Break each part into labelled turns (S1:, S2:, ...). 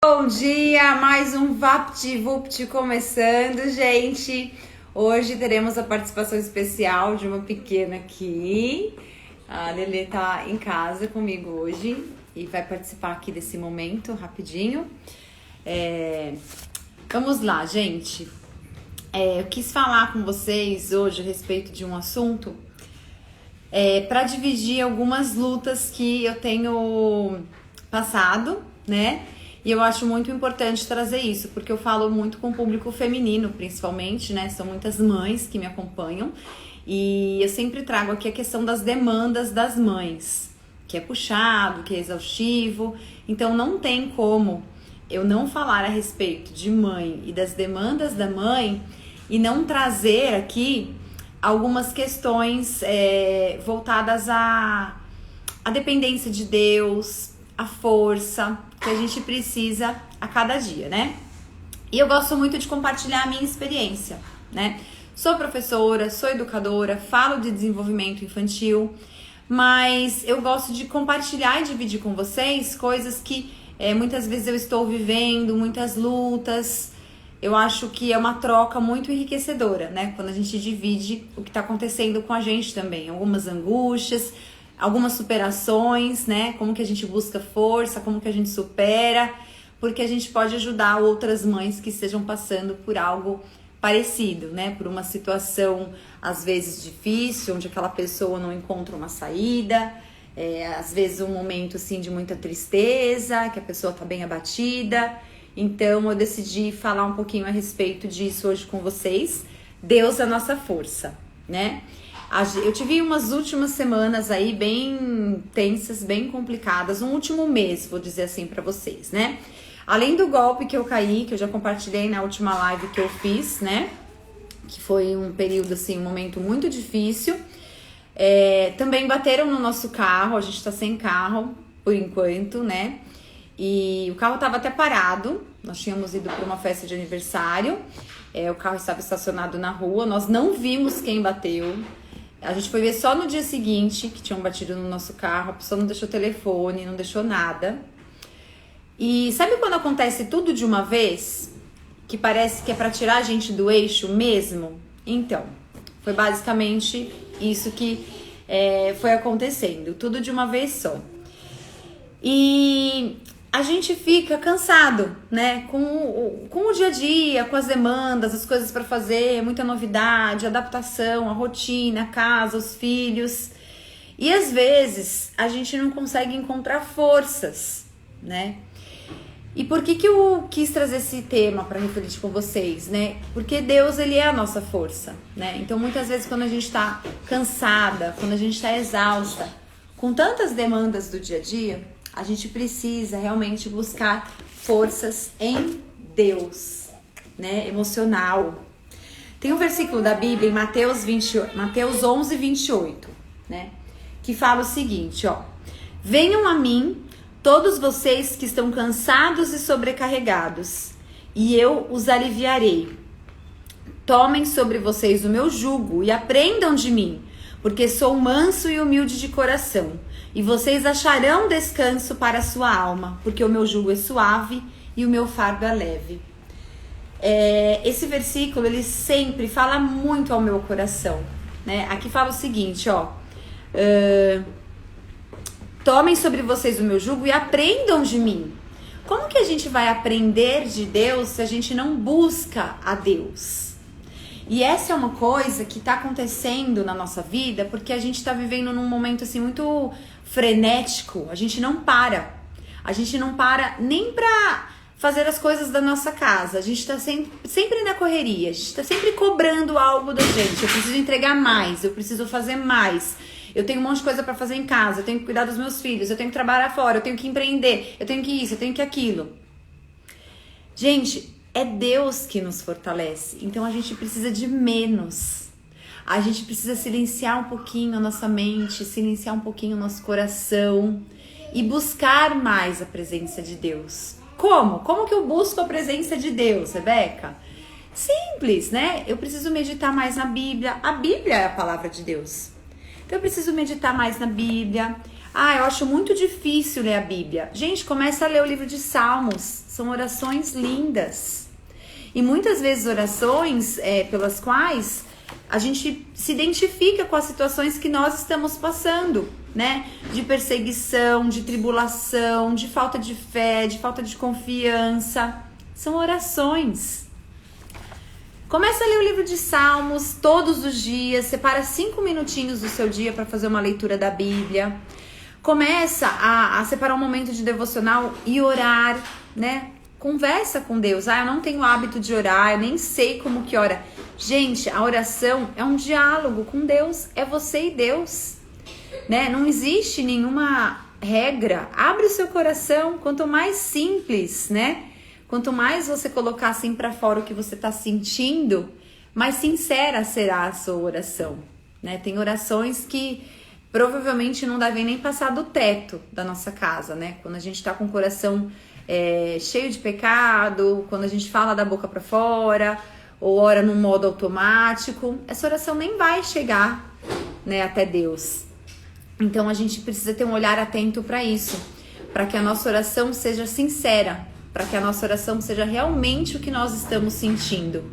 S1: Bom dia, mais um VaptVupt começando, gente. Hoje teremos a participação especial de uma pequena aqui. A Lelê tá em casa comigo hoje e vai participar aqui desse momento rapidinho. Vamos lá, gente. Eu quis falar com vocês hoje a respeito de um assunto para dividir algumas lutas que eu tenho passado, né? E eu acho muito importante trazer isso, porque eu falo muito com o público feminino, principalmente, né? São muitas mães que me acompanham. E eu sempre trago aqui a questão das demandas das mães, que é puxado, que é exaustivo. Então não tem como eu não falar a respeito de mãe e das demandas da mãe e não trazer aqui algumas questões voltadas à dependência de Deus, a força que a gente precisa a cada dia, né? E eu gosto muito de compartilhar a minha experiência, né? Sou professora, sou educadora, falo de desenvolvimento infantil, mas eu gosto de compartilhar e dividir com vocês coisas que muitas vezes eu estou vivendo, muitas lutas. Eu acho que é uma troca muito enriquecedora, né? Quando a gente divide o que está acontecendo com a gente também, algumas angústias, algumas superações, né? Como que a gente busca força, como que a gente supera, porque a gente pode ajudar outras mães que estejam passando por algo parecido, né? Por uma situação, às vezes, difícil, onde aquela pessoa não encontra uma saída, às vezes um momento, assim, de muita tristeza, que a pessoa tá bem abatida. Então, eu decidi falar um pouquinho a respeito disso hoje com vocês. Deus é a nossa força, né? Eu tive umas últimas semanas aí bem tensas, bem complicadas, um último mês, vou dizer assim pra vocês, né? Além do golpe que eu caí, que eu já compartilhei na última live que eu fiz, né? Que foi um período, assim, um momento muito difícil. Também bateram no nosso carro, a gente tá sem carro por enquanto, né? E o carro tava até parado, nós tínhamos ido para uma festa de aniversário, o carro estava estacionado na rua, nós não vimos quem bateu. A gente foi ver só no dia seguinte que tinham batido no nosso carro, a pessoa não deixou telefone, não deixou nada. E sabe quando acontece tudo de uma vez? Que parece que é pra tirar a gente do eixo mesmo? Então, foi basicamente isso que foi acontecendo, tudo de uma vez só. E a gente fica cansado, né? Com o dia a dia, com as demandas, as coisas para fazer, muita novidade, adaptação, a rotina, a casa, os filhos. E às vezes a gente não consegue encontrar forças, né? E por que eu quis trazer esse tema para refletir com vocês, né? Porque Deus, ele é a nossa força, né? Então muitas vezes quando a gente tá cansada, quando a gente tá exausta, com tantas demandas do dia a dia, a gente precisa realmente buscar forças em Deus, né? Emocional. Tem um versículo da Bíblia em Mateus 11, 28, né? Que fala o seguinte, ó. Venham a mim, todos vocês que estão cansados e sobrecarregados, e eu os aliviarei. Tomem sobre vocês o meu jugo e aprendam de mim, porque sou manso e humilde de coração. E vocês acharão descanso para a sua alma, porque o meu jugo é suave e o meu fardo é leve. Esse versículo, ele sempre fala muito ao meu coração, né? Aqui fala o seguinte, ó. Tomem sobre vocês o meu jugo e aprendam de mim. Como que a gente vai aprender de Deus se a gente não busca a Deus? E essa é uma coisa que tá acontecendo na nossa vida porque a gente tá vivendo num momento assim muito frenético. A gente não para. A gente não para nem pra fazer as coisas da nossa casa. A gente tá sempre na correria. A gente tá sempre cobrando algo da gente. Eu preciso entregar mais, eu preciso fazer mais. Eu tenho um monte de coisa pra fazer em casa, eu tenho que cuidar dos meus filhos, eu tenho que trabalhar fora, eu tenho que empreender, eu tenho que isso, eu tenho que aquilo. Gente, é Deus que nos fortalece, então a gente precisa de menos. A gente precisa silenciar um pouquinho a nossa mente, silenciar um pouquinho o nosso coração e buscar mais a presença de Deus. Como? Como que eu busco a presença de Deus, Rebeca? Simples, né? Eu preciso meditar mais na Bíblia. A Bíblia é a palavra de Deus. Então eu preciso meditar mais na Bíblia. Ah, eu acho muito difícil ler a Bíblia. Gente, começa a ler o livro de Salmos. São orações lindas. E muitas vezes orações pelas quais a gente se identifica com as situações que nós estamos passando, né? De perseguição, de tribulação, de falta de fé, de falta de confiança. São orações. Começa a ler o livro de Salmos todos os dias. Separa 5 minutinhos do seu dia para fazer uma leitura da Bíblia. Começa a separar um momento de devocional e orar, né? Conversa com Deus. Ah, eu não tenho hábito de orar, eu nem sei como que ora. Gente, a oração é um diálogo com Deus. É você e Deus, né? Não existe nenhuma regra. Abre o seu coração. Quanto mais simples, né? Quanto mais você colocar assim pra fora o que você tá sentindo, mais sincera será a sua oração, né? Tem orações que provavelmente não devem nem passar do teto da nossa casa, né? Quando a gente tá com o coração cheio de pecado, quando a gente fala da boca pra fora, ou ora num modo automático, essa oração nem vai chegar, né, até Deus. Então a gente precisa ter um olhar atento para isso, para que a nossa oração seja sincera, para que a nossa oração seja realmente o que nós estamos sentindo.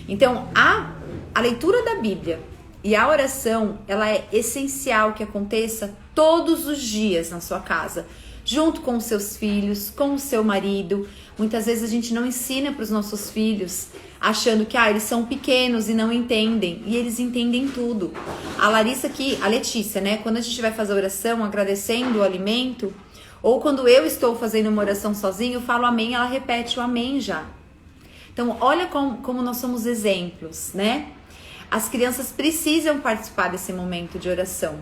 S1: Então a leitura da Bíblia e a oração, ela é essencial que aconteça todos os dias na sua casa, junto com os seus filhos, com o seu marido. Muitas vezes a gente não ensina para os nossos filhos, achando que eles são pequenos e não entendem, e eles entendem tudo. A Letícia, né, quando a gente vai fazer a oração agradecendo o alimento, ou quando eu estou fazendo uma oração sozinho, eu falo amém, ela repete o amém já. Então olha como nós somos exemplos, né? As crianças precisam participar desse momento de oração.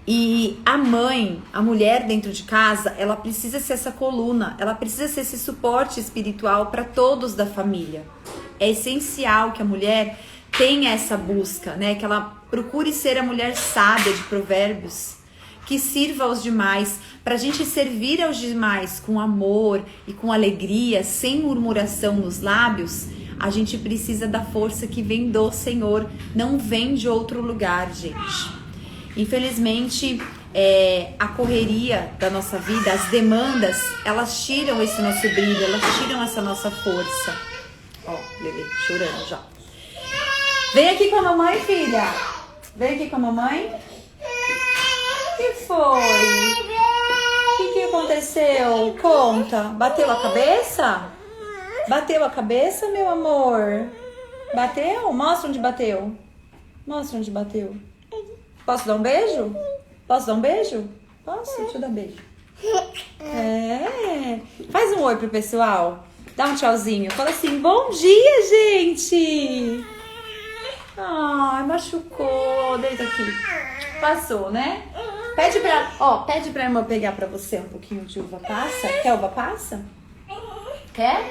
S1: E a mãe, a mulher dentro de casa, ela precisa ser essa coluna, ela precisa ser esse suporte espiritual para todos da família. É essencial que a mulher tenha essa busca, né? Que ela procure ser a mulher sábia de Provérbios, que sirva aos demais. Para a gente servir aos demais com amor e com alegria, sem murmuração nos lábios, a gente precisa da força que vem do Senhor, não vem de outro lugar, gente. Infelizmente, a correria da nossa vida, as demandas, elas tiram esse nosso brilho, elas tiram essa nossa força. Ó, Lelê, chorando já. Vem aqui com a mamãe, filha. Vem aqui com a mamãe. O que foi? O que aconteceu? Conta. Bateu a cabeça? Bateu a cabeça, meu amor? Bateu? Mostra onde bateu. Mostra onde bateu. Posso dar um beijo? Posso dar um beijo? Posso? Deixa eu dar um beijo. Faz um oi pro pessoal. Dá um tchauzinho. Fala assim, bom dia, gente. Ai, machucou. Deita aqui. Passou, né? Pede pra irmã pegar pra você um pouquinho de uva passa. Quer uva passa? Quer?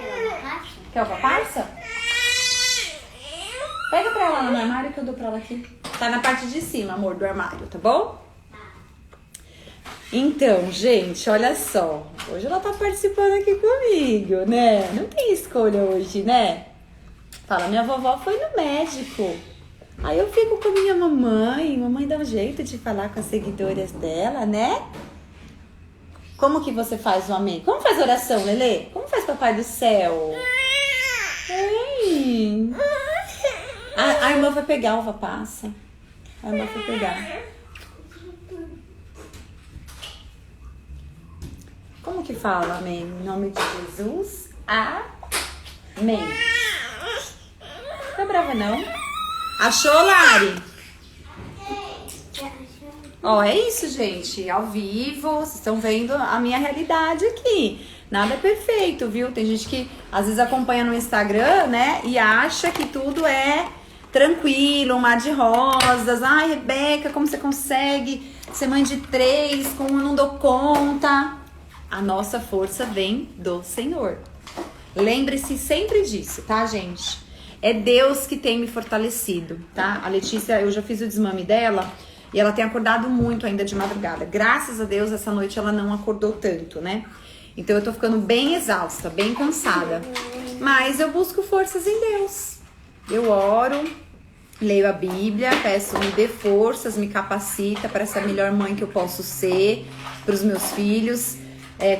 S1: Quer uva passa? Pega pra ela no armário que eu dou pra ela aqui. Tá na parte de cima, amor, do armário, tá bom? Então, gente, olha só. Hoje ela tá participando aqui comigo, né? Não tem escolha hoje, né? Fala, minha vovó foi no médico. Aí eu fico com minha mamãe. Mamãe dá um jeito de falar com as seguidoras dela, né? Como que você faz o amém? Como faz oração, Lelê? Como faz Papai do Céu? Ei. A irmã vai pegar a uva passa. A irmã vai pegar. Como que fala amém? Em nome de Jesus. Amém. Não tá brava não? Achou, Lari? Ó, é isso, gente. Ao vivo, vocês estão vendo a minha realidade aqui. Nada é perfeito, viu? Tem gente que às vezes acompanha no Instagram, né? E acha que tudo é tranquilo, um mar de rosas. Ai, Rebeca, como você consegue ser mãe de 3? Como eu não dou conta? A nossa força vem do Senhor. Lembre-se sempre disso, tá, gente? É Deus que tem me fortalecido, tá? A Letícia, eu já fiz o desmame dela e ela tem acordado muito ainda de madrugada. Graças a Deus, essa noite ela não acordou tanto, né? Então eu tô ficando bem exausta, bem cansada. Mas eu busco forças em Deus. Eu oro, leio a Bíblia, peço, me dê forças, me capacita para ser a melhor mãe que eu posso ser para os meus filhos.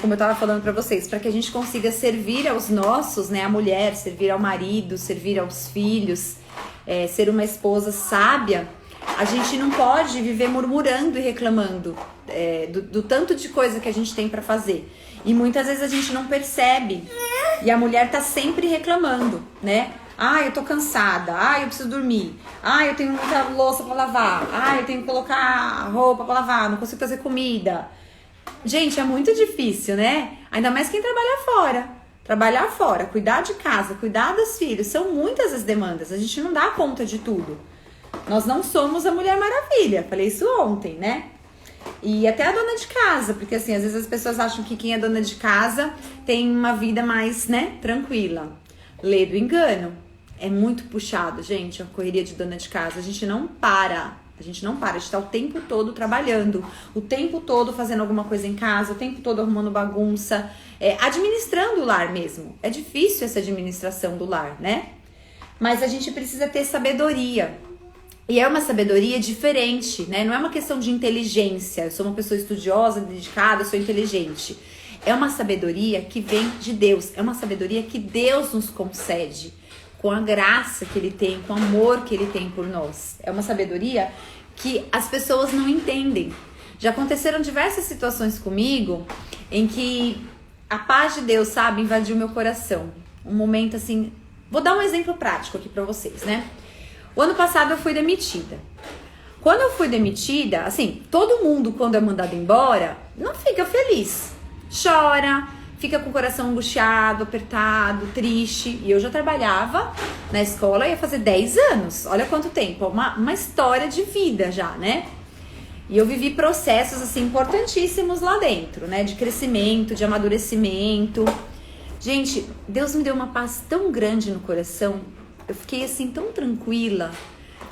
S1: Como eu estava falando para vocês, para que a gente consiga servir aos nossos, né, a mulher, servir ao marido, servir aos filhos, ser uma esposa sábia, a gente não pode viver murmurando e reclamando do tanto de coisa que a gente tem para fazer. E muitas vezes a gente não percebe. E a mulher tá sempre reclamando, né? Ah, eu tô cansada. Ah, eu preciso dormir. Ah, eu tenho muita louça para lavar. Ah, eu tenho que colocar roupa para lavar. Não consigo fazer comida. Gente, é muito difícil, né? Ainda mais quem trabalha fora. Trabalhar fora, cuidar de casa, cuidar dos filhos. São muitas as demandas. A gente não dá conta de tudo. Nós não somos a Mulher Maravilha. Falei isso ontem, né? E até a dona de casa, porque assim, às vezes as pessoas acham que quem é dona de casa tem uma vida mais, né, tranquila. Lê do engano. É muito puxado, gente, a correria de dona de casa. A gente não para, a gente tá o tempo todo trabalhando, o tempo todo fazendo alguma coisa em casa, o tempo todo arrumando bagunça, administrando o lar mesmo. É difícil essa administração do lar, né? Mas a gente precisa ter sabedoria. E é uma sabedoria diferente, né? Não é uma questão de inteligência. Eu sou uma pessoa estudiosa, dedicada, sou inteligente. É uma sabedoria que vem de Deus. É uma sabedoria que Deus nos concede, com a graça que Ele tem, com o amor que Ele tem por nós. É uma sabedoria que as pessoas não entendem. Já aconteceram diversas situações comigo em que a paz de Deus, sabe, invadiu meu coração. Um momento assim... Vou dar um exemplo prático aqui pra vocês, né? O ano passado eu fui demitida. Quando eu fui demitida, assim, todo mundo quando é mandado embora, não fica feliz. Chora, fica com o coração angustiado, apertado, triste. E eu já trabalhava na escola, ia fazer 10 anos. Olha quanto tempo, uma história de vida já, né? E eu vivi processos, assim, importantíssimos lá dentro, né? De crescimento, de amadurecimento. Gente, Deus me deu uma paz tão grande no coração. Eu fiquei assim tão tranquila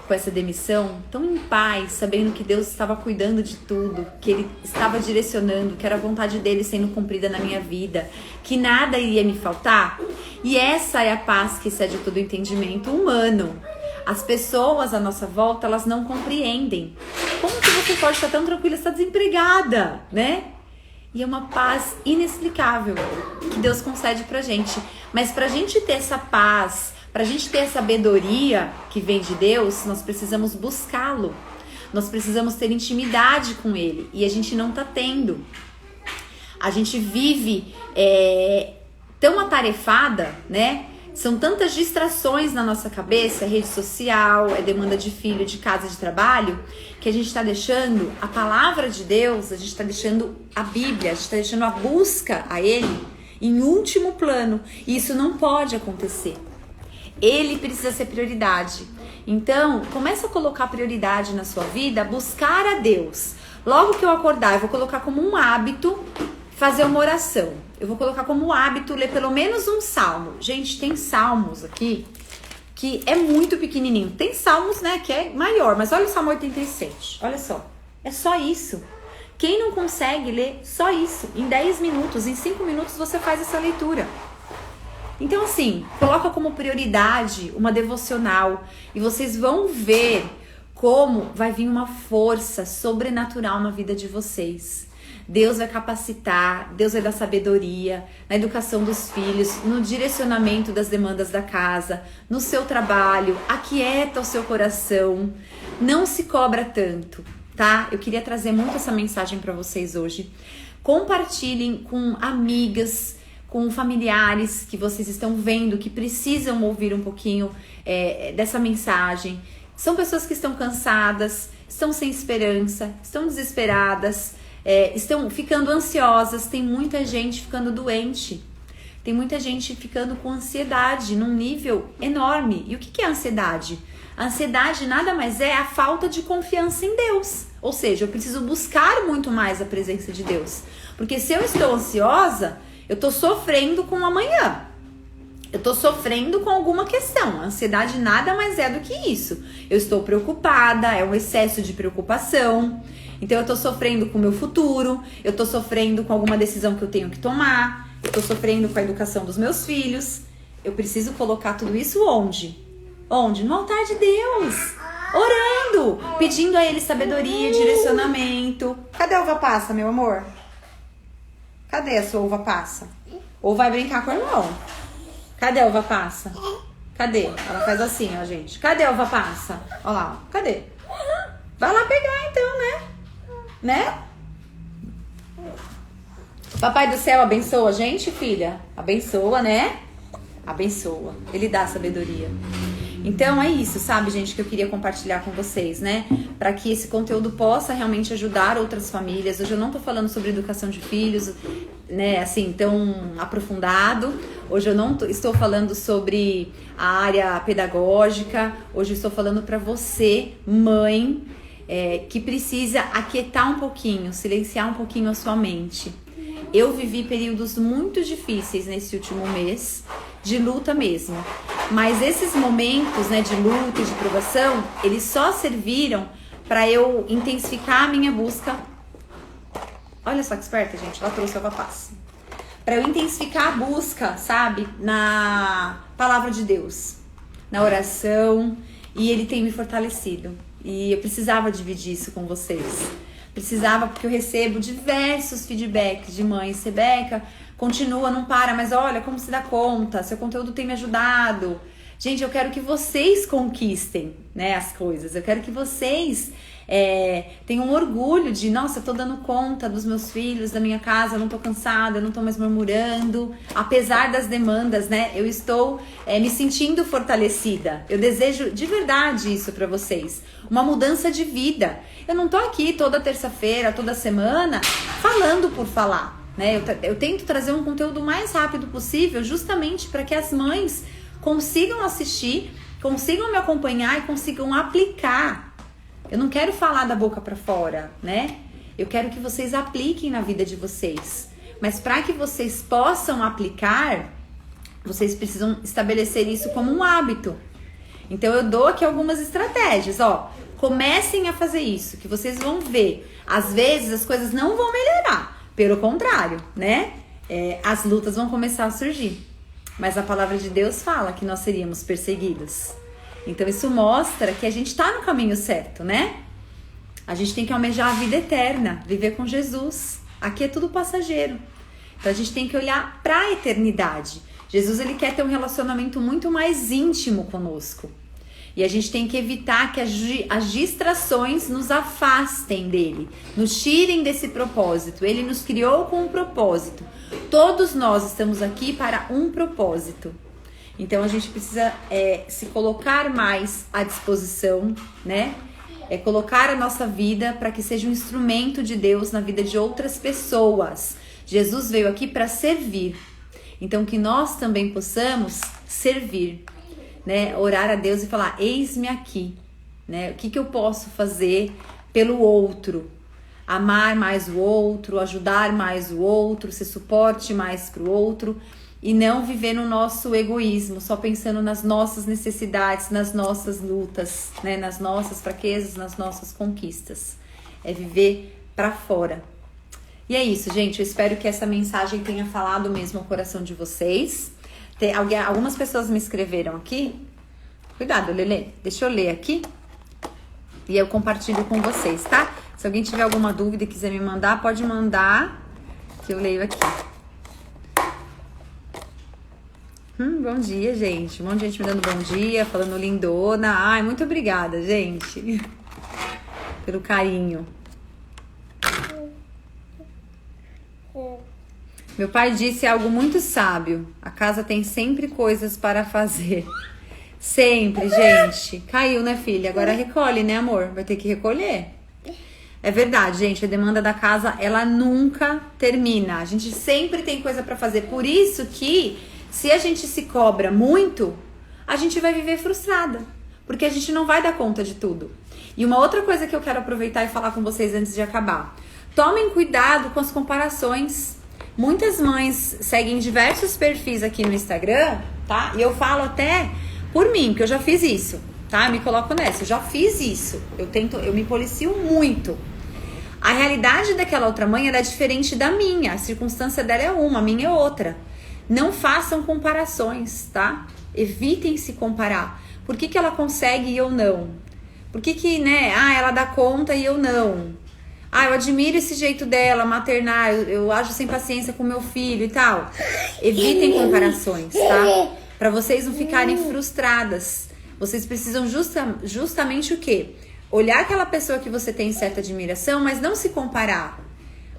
S1: com essa demissão, tão em paz, sabendo que Deus estava cuidando de tudo, que Ele estava direcionando, que era a vontade dEle sendo cumprida na minha vida, que nada iria me faltar. E essa é a paz que excede todo o entendimento humano. As pessoas à nossa volta, elas não compreendem. Como que você pode estar tão tranquila, está desempregada, né? E é uma paz inexplicável que Deus concede pra gente. Mas pra gente ter essa paz, pra gente ter a sabedoria que vem de Deus, nós precisamos buscá-lo. Nós precisamos ter intimidade com Ele. E a gente não tá tendo. A gente vive tão atarefada, né? São tantas distrações na nossa cabeça, rede social, demanda de filho, de casa, de trabalho, que a gente está deixando a palavra de Deus, a gente está deixando a Bíblia, a gente está deixando a busca a Ele em último plano. E isso não pode acontecer. Ele precisa ser prioridade. Então, começa a colocar prioridade na sua vida, buscar a Deus. Logo que eu acordar, eu vou colocar como um hábito fazer uma oração. Eu vou colocar como hábito ler pelo menos um salmo. Gente, tem salmos aqui que é muito pequenininho. Tem salmos, né, que é maior, mas olha o Salmo 87. Olha só, é só isso. Quem não consegue ler só isso, em 10 minutos, em 5 minutos você faz essa leitura. Então assim, coloca como prioridade uma devocional e vocês vão ver como vai vir uma força sobrenatural na vida de vocês. Deus vai capacitar, Deus vai dar sabedoria na educação dos filhos, no direcionamento das demandas da casa, no seu trabalho, aquieta o seu coração, não se cobra tanto, tá? Eu queria trazer muito essa mensagem para vocês hoje. Compartilhem com amigas, com familiares que vocês estão vendo, que precisam ouvir um pouquinho dessa mensagem. São pessoas que estão cansadas, estão sem esperança, estão desesperadas, estão ficando ansiosas, tem muita gente ficando doente, tem muita gente ficando com ansiedade num nível enorme. E o que é ansiedade? A ansiedade nada mais é a falta de confiança em Deus. Ou seja, eu preciso buscar muito mais a presença de Deus. Porque se eu estou ansiosa, eu estou sofrendo com o amanhã. Eu estou sofrendo com alguma questão. A ansiedade nada mais é do que isso. Eu estou preocupada, é um excesso de preocupação. Então eu estou sofrendo com o meu futuro, eu estou sofrendo com alguma decisão que eu tenho que tomar, eu estou sofrendo com a educação dos meus filhos. Eu preciso colocar tudo isso onde? Onde? No altar de Deus. Orando, pedindo a Ele sabedoria, direcionamento. Cadê a uva passa, meu amor? Cadê a sua uva passa? Ou vai brincar com o irmão? Cadê a uva passa? Cadê? Ela faz assim, ó, gente. Cadê a uva passa? Ó lá, ó. Cadê? Vai lá pegar então, né? Né? Papai do céu abençoa a gente, filha? Abençoa, né? Abençoa. Ele dá sabedoria. Então é isso, sabe, gente, que eu queria compartilhar com vocês, né? Para que esse conteúdo possa realmente ajudar outras famílias. Hoje eu não tô falando sobre educação de filhos, né, assim, tão aprofundado. Hoje eu não estou falando sobre a área pedagógica. Hoje eu estou falando para você, mãe, que precisa aquietar um pouquinho, silenciar um pouquinho a sua mente. Eu vivi períodos muito difíceis nesse último mês, de luta mesmo. Mas esses momentos, né, de luta e de provação, eles só serviram para eu intensificar a minha busca. Olha só que esperta, gente. Ela trouxe a uva passa. Para eu intensificar a busca, sabe, na palavra de Deus, na oração. E Ele tem me fortalecido. E eu precisava dividir isso com vocês. Precisava, porque eu recebo diversos feedbacks de mães. Rebeca, continua, não para, mas olha como se dá conta, seu conteúdo tem me ajudado. Gente, eu quero que vocês conquistem, né, as coisas. Eu quero que vocês tenham orgulho de, nossa, eu tô dando conta dos meus filhos, da minha casa, eu não tô cansada, eu não tô mais murmurando. Apesar das demandas, né, eu estou me sentindo fortalecida. Eu desejo de verdade isso pra vocês. Uma mudança de vida. Eu não tô aqui toda terça-feira, toda semana, falando por falar, né? Eu tento trazer um conteúdo o mais rápido possível, justamente para que as mães consigam assistir, consigam me acompanhar e consigam aplicar. Eu não quero falar da boca para fora, né? Eu quero que vocês apliquem na vida de vocês. Mas para que vocês possam aplicar, vocês precisam estabelecer isso como um hábito. Então eu dou aqui algumas estratégias, ó. Comecem a fazer isso, que vocês vão ver. Às vezes as coisas não vão melhorar, pelo contrário, né? As lutas vão começar a surgir. Mas a palavra de Deus fala que nós seríamos perseguidos. Então isso mostra que a gente está no caminho certo, né? A gente tem que almejar a vida eterna, viver com Jesus. Aqui é tudo passageiro. Então a gente tem que olhar para a eternidade. Jesus, ele quer ter um relacionamento muito mais íntimo conosco. E a gente tem que evitar que as distrações nos afastem dele, nos tirem desse propósito. Ele nos criou com um propósito. Todos nós estamos aqui para um propósito. Então a gente precisa se colocar mais à disposição, né? Colocar a nossa vida para que seja um instrumento de Deus na vida de outras pessoas. Jesus veio aqui para servir. Então que nós também possamos servir, né? Orar a Deus e falar, eis-me aqui, né? O que eu posso fazer pelo outro? Amar mais o outro, ajudar mais o outro, ser suporte mais para o outro e não viver no nosso egoísmo, só pensando nas nossas necessidades, nas nossas lutas, né? Nas nossas fraquezas, nas nossas conquistas. É viver para fora. E é isso, gente. Eu espero que essa mensagem tenha falado mesmo ao coração de vocês. Algumas pessoas me escreveram aqui. Cuidado, Lelê. Deixa eu ler aqui. E eu compartilho com vocês, tá? Se alguém tiver alguma dúvida e quiser me mandar, pode mandar, que eu leio aqui. Bom dia, gente. Um monte de gente me dando bom dia, falando lindona. Ai, muito obrigada, gente. Pelo carinho. Meu pai disse algo muito sábio. A casa tem sempre coisas para fazer. Sempre, gente. Caiu, né, filha? Agora recolhe, né, amor? Vai ter que recolher. É verdade, gente. A demanda da casa, ela nunca termina. A gente sempre tem coisa para fazer. Por isso que, se a gente se cobra muito, a gente vai viver frustrada. Porque a gente não vai dar conta de tudo. E uma outra coisa que eu quero aproveitar e falar com vocês antes de acabar. Tomem cuidado com as comparações. Muitas mães seguem diversos perfis aqui no Instagram, tá? E eu falo até por mim, porque eu já fiz isso, tá? Eu me coloco nessa, eu já fiz isso. Eu me policio muito. A realidade daquela outra mãe, ela é diferente da minha. A circunstância dela é uma, a minha é outra. Não façam comparações, tá? Evitem se comparar. Por que ela consegue e eu não? Por que, né? Ela dá conta e eu não? Eu admiro esse jeito dela, maternar, eu ajo sem paciência com meu filho e tal. Evitem comparações, tá? Pra vocês não ficarem frustradas. Vocês precisam justamente o quê? Olhar aquela pessoa que você tem certa admiração, mas não se comparar.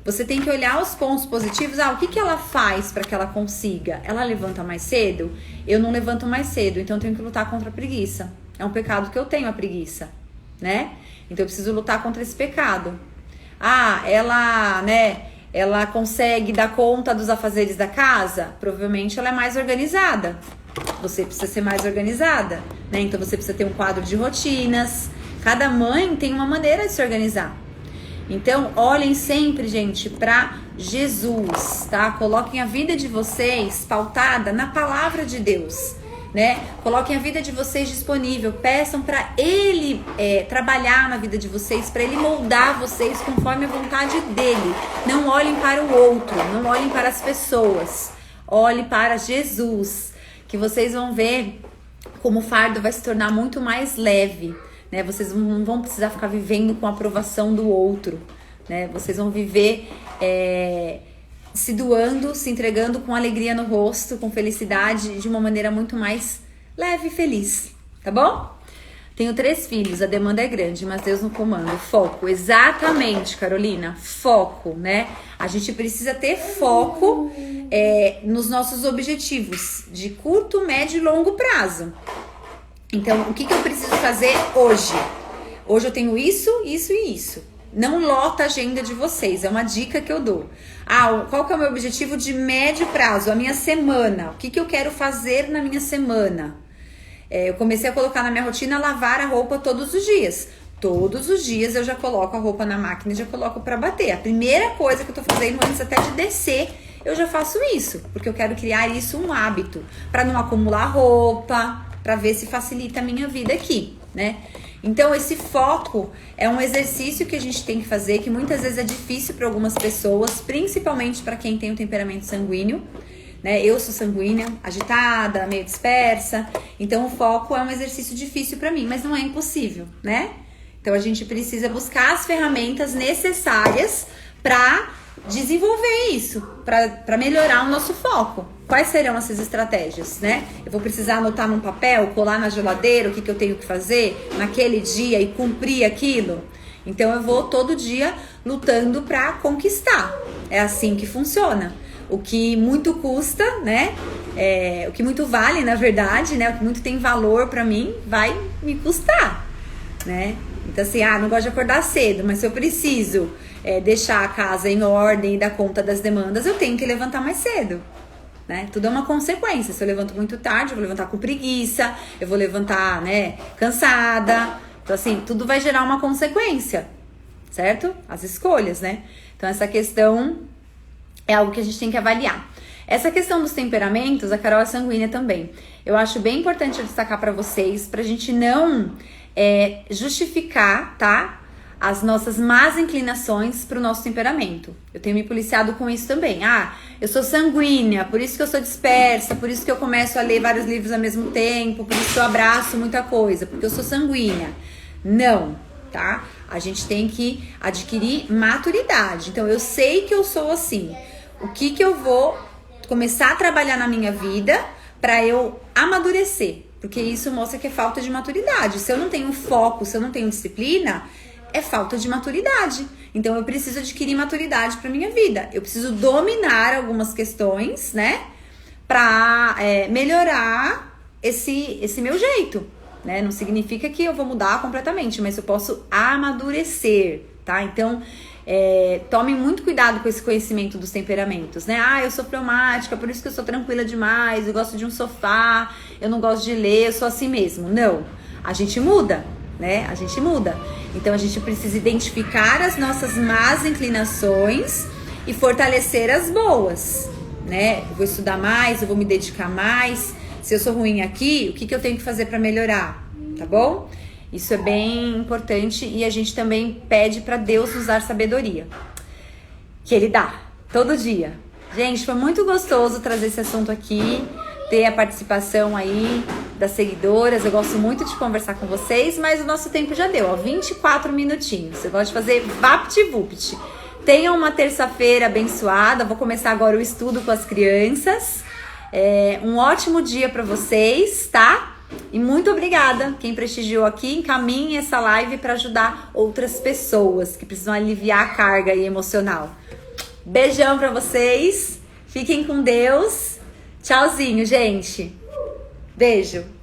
S1: Você tem que olhar os pontos positivos. O que ela faz para que ela consiga? Ela levanta mais cedo? Eu não levanto mais cedo, então eu tenho que lutar contra a preguiça. É um pecado que eu tenho, a preguiça, né? Então eu preciso lutar contra esse pecado. Ela consegue dar conta dos afazeres da casa? Provavelmente ela é mais organizada. Você precisa ser mais organizada, né? Então você precisa ter um quadro de rotinas. Cada mãe tem uma maneira de se organizar. Então, olhem sempre, gente, para Jesus, tá? Coloquem a vida de vocês pautada na palavra de Deus, né? Coloquem a vida de vocês disponível. Peçam para Ele trabalhar na vida de vocês, para Ele moldar vocês conforme a vontade dEle. Não olhem para o outro, não olhem para as pessoas. Olhem para Jesus, que vocês vão ver como o fardo vai se tornar muito mais leve. Né? Vocês não vão precisar ficar vivendo com a aprovação do outro, né? Vocês vão viver se doando, se entregando com alegria no rosto, com felicidade, de uma maneira muito mais leve e feliz, tá bom? Tenho 3 filhos, a demanda é grande, mas Deus no comando. Foco, exatamente, Carolina, foco, né? A gente precisa ter foco nos nossos objetivos de curto, médio e longo prazo. Então, o que eu preciso fazer hoje? Hoje eu tenho isso, isso e isso. Não lota a agenda de vocês, é uma dica que eu dou. Qual que é o meu objetivo de médio prazo? A minha semana. O que eu quero fazer na minha semana? Eu comecei a colocar na minha rotina lavar a roupa todos os dias. Todos os dias eu já coloco a roupa na máquina e já coloco pra bater. A primeira coisa que eu tô fazendo antes até de descer, eu já faço isso. Porque eu quero criar isso um hábito. Pra não acumular roupa, para ver se facilita a minha vida aqui, né? Então, esse foco é um exercício que a gente tem que fazer, que muitas vezes é difícil para algumas pessoas, principalmente para quem tem um temperamento sanguíneo, né? Eu sou sanguínea, agitada, meio dispersa, então o foco é um exercício difícil para mim, mas não é impossível, né? Então, a gente precisa buscar as ferramentas necessárias para desenvolver isso, para melhorar o nosso foco. Quais serão essas estratégias, né? Eu vou precisar anotar num papel, colar na geladeira o que eu tenho que fazer naquele dia e cumprir aquilo? Então eu vou todo dia lutando para conquistar. É assim que funciona. O que muito custa, né? O que muito vale, na verdade, né? O que muito tem valor para mim vai me custar, né? Então assim, não gosto de acordar cedo, mas se eu preciso deixar a casa em ordem e dar conta das demandas, eu tenho que levantar mais cedo. Né? Tudo é uma consequência. Se eu levanto muito tarde, eu vou levantar com preguiça, eu vou levantar, né, cansada. Então, assim, tudo vai gerar uma consequência, certo? As escolhas, né? Então, essa questão é algo que a gente tem que avaliar. Essa questão dos temperamentos, a Carol é sanguínea também. Eu acho bem importante destacar para vocês, pra gente não justificar, tá? As nossas más inclinações para o nosso temperamento. Eu tenho me policiado com isso também. Eu sou sanguínea, por isso que eu sou dispersa, por isso que eu começo a ler vários livros ao mesmo tempo, por isso que eu abraço muita coisa, porque eu sou sanguínea. Não, tá? A gente tem que adquirir maturidade. Então, eu sei que eu sou assim. O que eu vou começar a trabalhar na minha vida para eu amadurecer? Porque isso mostra que é falta de maturidade. Se eu não tenho foco, se eu não tenho disciplina, é falta de maturidade. Então eu preciso adquirir maturidade para minha vida. Eu preciso dominar algumas questões, né, para melhorar esse meu jeito, né? Não significa que eu vou mudar completamente, mas eu posso amadurecer, tá? Então tomem muito cuidado com esse conhecimento dos temperamentos, né? Eu sou fleumática, por isso que eu sou tranquila demais, eu gosto de um sofá, eu não gosto de ler, eu sou assim mesmo. Não, a gente muda, né? A gente muda. Então a gente precisa identificar as nossas más inclinações e fortalecer as boas, né? Eu vou estudar mais, eu vou me dedicar mais. Se eu sou ruim aqui, o que eu tenho que fazer para melhorar? Tá bom? Isso é bem importante e a gente também pede para Deus usar sabedoria, que Ele dá todo dia. Gente, foi muito gostoso trazer esse assunto aqui. ter a participação aí das seguidoras. Eu gosto muito de conversar com vocês, mas o nosso tempo já deu, ó, 24 minutinhos. Eu gosto de fazer vapt-vupt. Tenham uma terça-feira abençoada. Vou começar agora o estudo com as crianças. Um ótimo dia para vocês, tá? E muito obrigada quem prestigiou aqui. Encaminhe essa live para ajudar outras pessoas que precisam aliviar a carga aí emocional. Beijão para vocês. Fiquem com Deus. Tchauzinho, gente. Beijo.